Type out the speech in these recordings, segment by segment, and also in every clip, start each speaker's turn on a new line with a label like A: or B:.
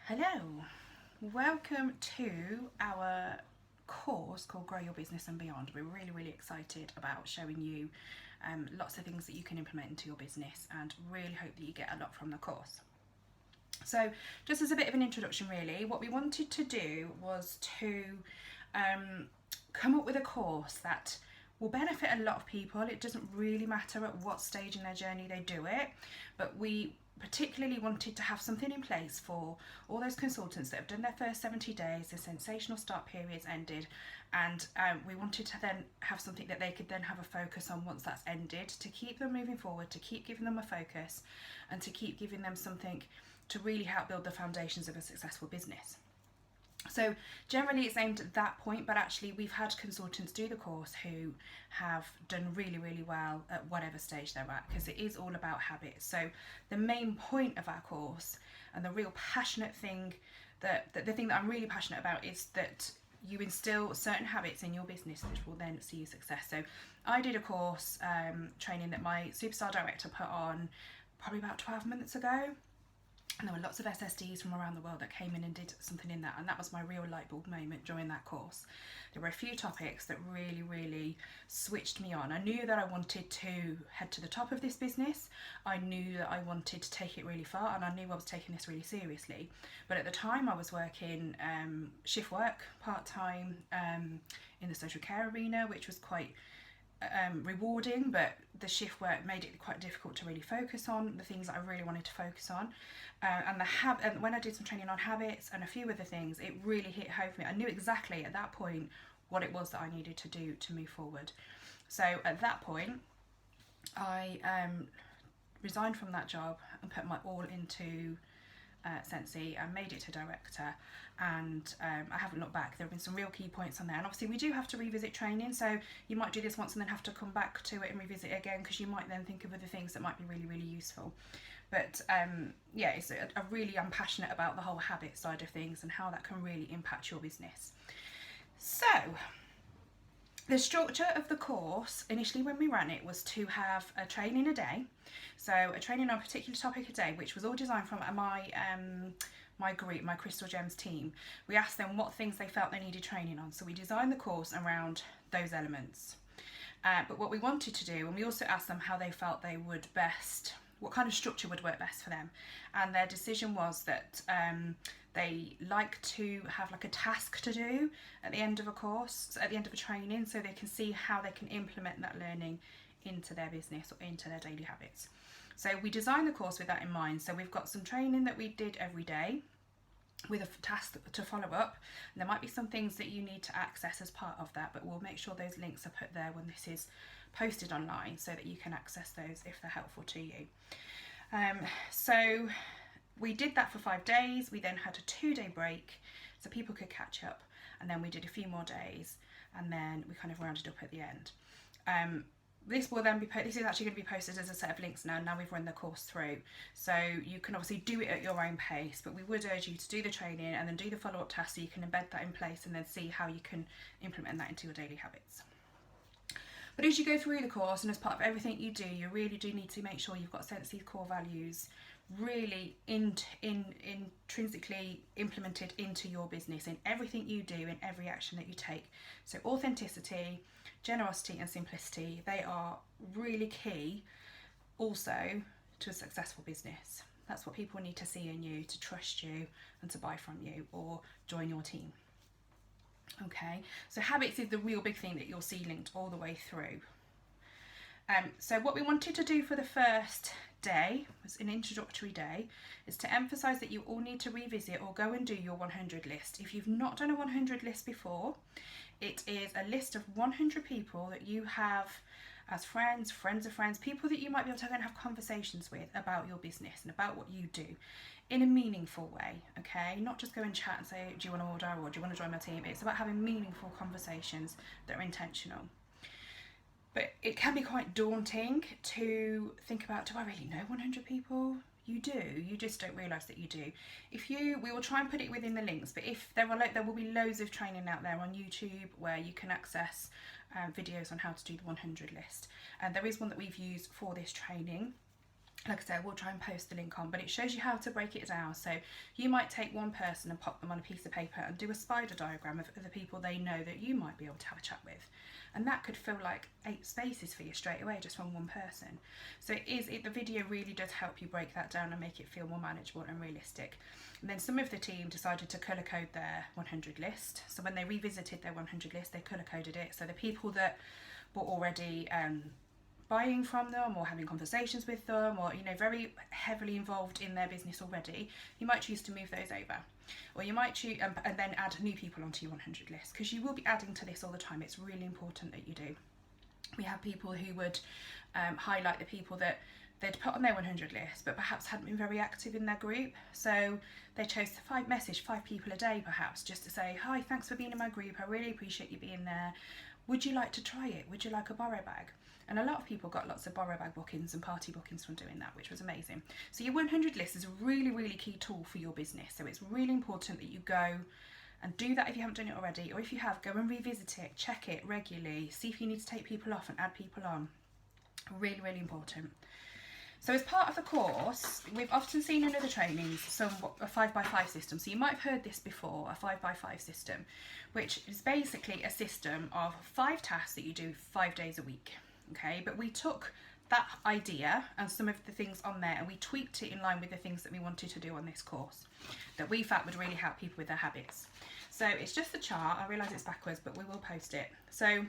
A: Hello, welcome to our course called Grow Your Business and Beyond. We're really excited about showing you lots of things that you can implement into your business and really hope that you get a lot from the course. So just as a bit of an introduction really, what we wanted to do was to come up with a course that will benefit a lot of people. It doesn't really matter at what stage in their journey they do it, but we particularly wanted to have something in place for all those consultants that have done their first 70 days, their sensational start periods ended, and we wanted to then have something that they could then have a focus on once that's ended, to keep them moving forward, to keep giving them a focus, and to keep giving them something to really help build the foundations of a successful business. So generally it's aimed at that point, but actually we've had consultants do the course who have done really well at whatever stage they're at, because it is all about habits. So the main point of our course, and the real passionate thing, the thing that I'm really passionate about, is that you instill certain habits in your business which will then see you success. So I did a course training that my superstar director put on probably about 12 months ago. And there were lots of SSDs from around the world that came in and did something in that, and that was my real light bulb moment during that course. There were a few topics that really switched me on. I knew that I wanted to head to the top of this business. I knew that I wanted to take it really far, and I knew I was taking this really seriously. But at the time I was working shift work, part-time, in the social care arena, which was quite rewarding, but the shift work made it quite difficult to really focus on the things that I really wanted to focus on. And when I did some training on habits and a few other things, it really hit home for me. I knew exactly at that point what it was that I needed to do to move forward. So at that point, I resigned from that job and put my all into Scentsy and made it to director, and I haven't looked back. There have been some real key points on there, and obviously we do have to revisit training, so you might do this once and then have to come back to it and revisit it again, because you might then think of other things that might be really useful. But yeah, I'm passionate about the whole habit side of things and how that can really impact your business. So the structure of the course, initially when we ran it, was to have a training a day. So a training on a particular topic a day, which was all designed from my group, my Crystal Gems team. We asked them what things they felt they needed training on. So we designed the course around those elements. But what we wanted to do, and we also asked them how they felt they would best, what kind of structure would work best for them. And their decision was that they like to have like a task to do at the end of a course, at the end of a training, so they can see how they can implement that learning into their business or into their daily habits. So we designed the course with that in mind. So we've got some training that we did every day with a task to follow up. And there might be some things that you need to access as part of that, but we'll make sure those links are put there when this is posted online so that you can access those if they're helpful to you. So we did that for 5 days. We then had a 2-day break so people could catch up, and then we did a few more days, and then we kind of rounded up at the end. This will then be this is actually going to be posted as a set of links now we've run the course through, so you can obviously do it at your own pace, but we would urge you to do the training and then do the follow-up task so you can embed that in place and then see how you can implement that into your daily habits. But as you go through the course and as part of everything you do, you really do need to make sure you've got Scentsy core values really intrinsically implemented into your business, in everything you do, in every action that you take. So authenticity, generosity and simplicity, they are really key also to a successful business. That's what people need to see in you, to trust you and to buy from you or join your team. Okay, so habits is the real big thing that you'll see linked all the way through. So what we wanted to do for the first day, was an introductory day, is to emphasise that you all need to revisit or go and do your 100 list. If you've not done a 100 list before, it is a list of 100 people that you have as friends of friends, people that you might be able to go and have conversations with about your business and about what you do in a meaningful way, okay? Not just go and chat and say, do you want to order or do you want to join my team? It's about having meaningful conversations that are intentional. But it can be quite daunting to think about, do I really know 100 people? You do, you just don't realise that you do. We will try and put it within the links, but if there will be loads of training out there on YouTube where you can access videos on how to do the 100 list. And there is one that we've used for this training. like I said, we'll try and post the link on, but it shows you how to break it down. So you might take one person and pop them on a piece of paper and do a spider diagram of the people they know that you might be able to have a chat with. And that could fill like 8 spaces for you straight away just from one person. So the video really does help you break that down and make it feel more manageable and realistic. And then some of the team decided to colour code their 100 list. So when they revisited their 100 list, they colour coded it. So the people that were already buying from them or having conversations with them, or very heavily involved in their business already, you might choose to move those over, or you might choose and then add new people onto your 100 list, because you will be adding to this all the time. It's really important that you do. We have people who would highlight the people that they'd put on their 100 list but perhaps hadn't been very active in their group, so they chose to message 5 people a day perhaps, just to say, hi, thanks for being in my group, I really appreciate you being there, would you like to try it, would you like a borrow bag? And a lot of people got lots of borrow bag bookings and party bookings from doing that, which was amazing. So your 100 list is a really, really key tool for your business. So it's really important that you go and do that if you haven't done it already, or if you have, go and revisit it, check it regularly, see if you need to take people off and add people on. Really, really important. So as part of the course, we've often seen in other trainings a 5x5 system. So you might have heard this before, a 5x5 system, which is basically a system of 5 tasks that you do 5 days a week. Okay, but we took that idea and some of the things on there and we tweaked it in line with the things that we wanted to do on this course that we felt would really help people with their habits. So it's just the chart. I realise it's backwards, but we will post it. So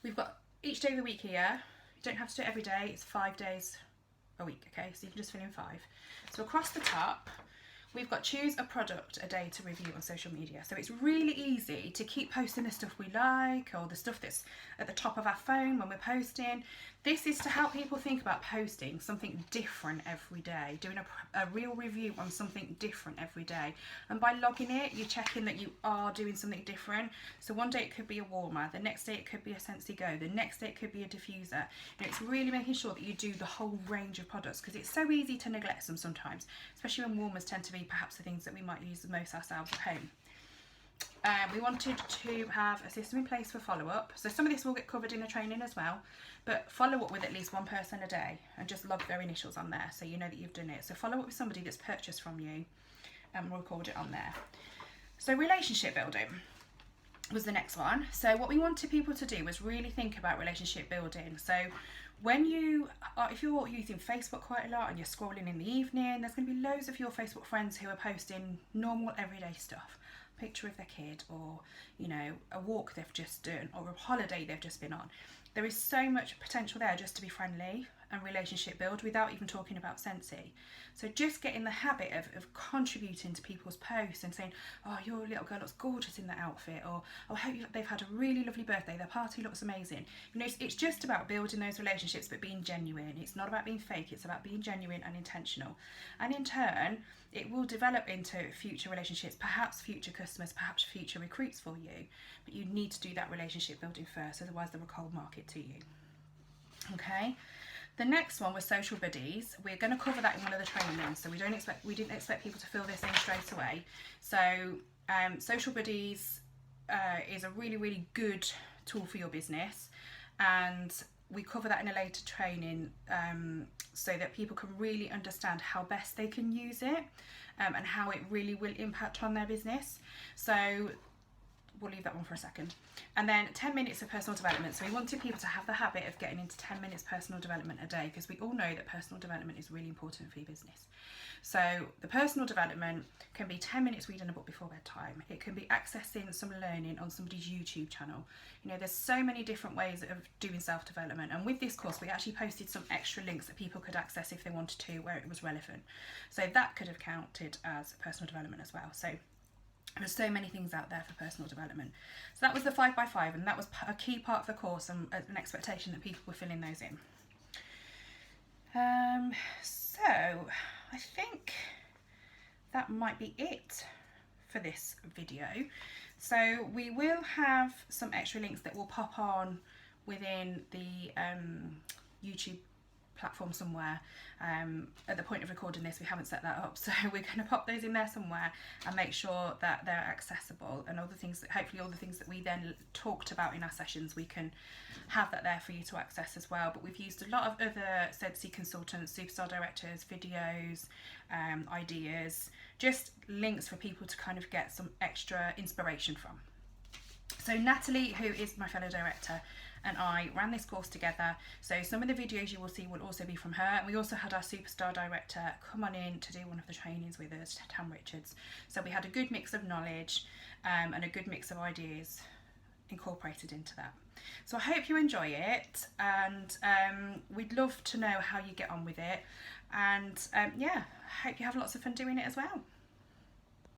A: we've got each day of the week here. You don't have to do it every day. It's 5 days a week. Okay, so you can just fill in 5. So across the top, we've got choose a product a day to review on social media. So it's really easy to keep posting the stuff we like, or the stuff that's at the top of our phone when we're posting. This is to help people think about posting something different every day, doing a real review on something different every day. And by logging it, you're checking that you are doing something different. So one day it could be a warmer, the next day it could be a Scentsy Go, the next day it could be a diffuser. And it's really making sure that you do the whole range of products, because it's so easy to neglect them sometimes, especially when warmers tend to be perhaps the things that we might use the most ourselves at home. We wanted to have a system in place for follow-up. So some of this will get covered in the training as well, but follow up with at least one person a day and just log their initials on there so you know that you've done it. So follow up with somebody that's purchased from you and record it on there. So relationship building was the next one. So what we wanted people to do was really think about relationship building. So when if you're using Facebook quite a lot and you're scrolling in the evening, there's going to be loads of your Facebook friends who are posting normal everyday stuff. Picture of their kid, or a walk they've just done, or a holiday they've just been on. There is so much potential there just to be friendly and relationship build without even talking about Scentsy. So just get in the habit of contributing to people's posts and saying, oh, your little girl looks gorgeous in that outfit, or oh, I hope they've had a really lovely birthday, their party looks amazing. It's just about building those relationships but being genuine. It's not about being fake, it's about being genuine and intentional. And in turn, it will develop into future relationships, perhaps future customers, perhaps future recruits for you. But you need to do that relationship building first, otherwise they're a cold market to you. Okay. The next one was social buddies. We're going to cover that in one of the trainings, so we didn't expect people to fill this in straight away. So social buddies is a really, really good tool for your business, and we cover that in a later training so that people can really understand how best they can use it and how it really will impact on their business. So we'll leave that one for a second. And then 10 minutes of personal development. So we wanted people to have the habit of getting into 10 minutes personal development a day, because we all know that personal development is really important for your business. So the personal development can be 10 minutes reading a book before bedtime. It can be accessing some learning on somebody's YouTube channel. There's so many different ways of doing self-development. And with this course, we actually posted some extra links that people could access if they wanted to, where it was relevant. So that could have counted as personal development as well. So there's so many things out there for personal development. So that was the 5x5, and that was a key part of the course and an expectation that people were filling those in. So I think that might be it for this video. So we will have some extra links that will pop on within the YouTube platform somewhere. At the point of recording this, we haven't set that up, so we're going to pop those in there somewhere and make sure that they're accessible, and all the things that, hopefully all the things that we then talked about in our sessions, we can have that there for you to access as well. But we've used a lot of other Scentsy consultants, superstar directors, videos, ideas, just links for people to kind of get some extra inspiration from. So Natalie, who is my fellow director, and I ran this course together, so some of the videos you will see will also be from her. And we also had our superstar director come on in to do one of the trainings with us, Tam Richards. So we had a good mix of knowledge and a good mix of ideas incorporated into that. So I hope you enjoy it, and we'd love to know how you get on with it, and yeah, I hope you have lots of fun doing it as well.